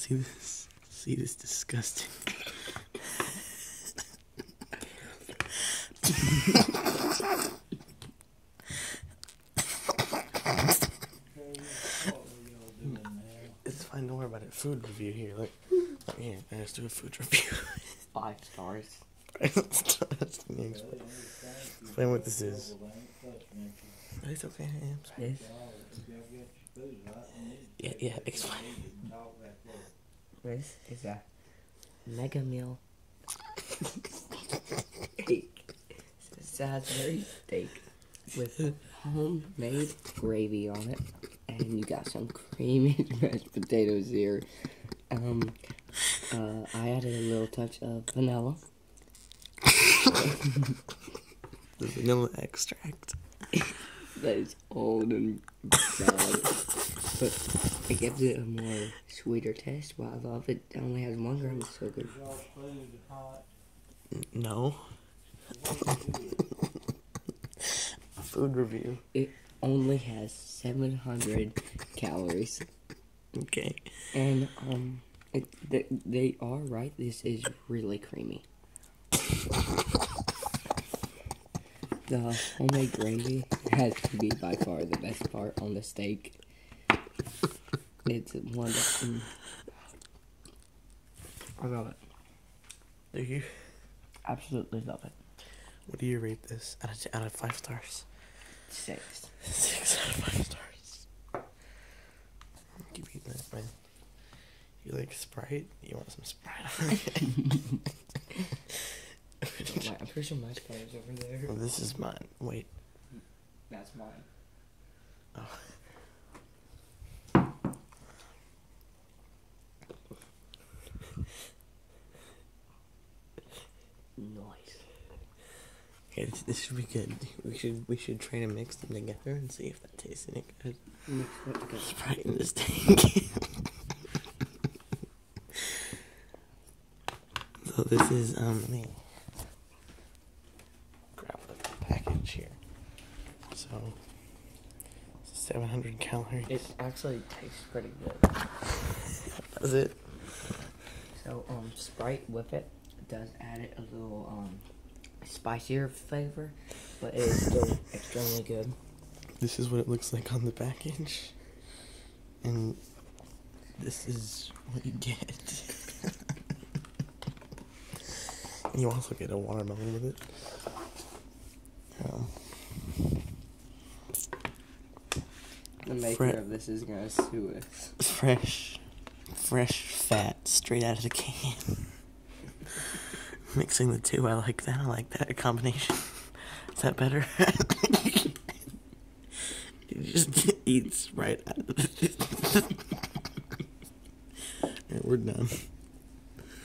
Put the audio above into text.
See this? See this disgusting. It's fine, don't worry about it. Food review here. Look, here, let's do a food review. 5 stars. Explain what this is. It's okay, This Yeah, explain. This is a mega meal steak. It's a Salisbury steak with homemade gravy on it, and you got some creamy mashed potatoes here. I added a little touch of vanilla. The vanilla extract. That is old and bad, but it gives it a more sweeter taste. But I love it. It only has 1 gram of sugar. No. Food review. It only has 700 calories. Okay. And they are right. This is really creamy. The homemade gravy has to be by far the best part on the steak. It's wonderful. I love it. Do you? Absolutely love it. What do you rate this out of 5 stars? 6. 6 out of 5 stars. Keep eating that, man. You like Sprite? You want some Sprite? I'm pretty sure my Sprite is over there. Well, this is mine. Wait. That's mine. Oh. Nice. Okay, this should be good. We should try to mix them together and see if that tastes any good. Mix it together. Sprite in this tank. So this is let me grab the package here. So 700 calories. It actually tastes pretty good. Does it? So Sprite with it does add it a little spicier flavor, but it is still extremely good. This is what it looks like on the package, and this is what you get. And you also get a watermelon with it. The maker of this is gonna sue us. Fresh fat straight out of the can. Mixing the two, I like that combination. Is that better? It just eats right out of it. Alright, we're done.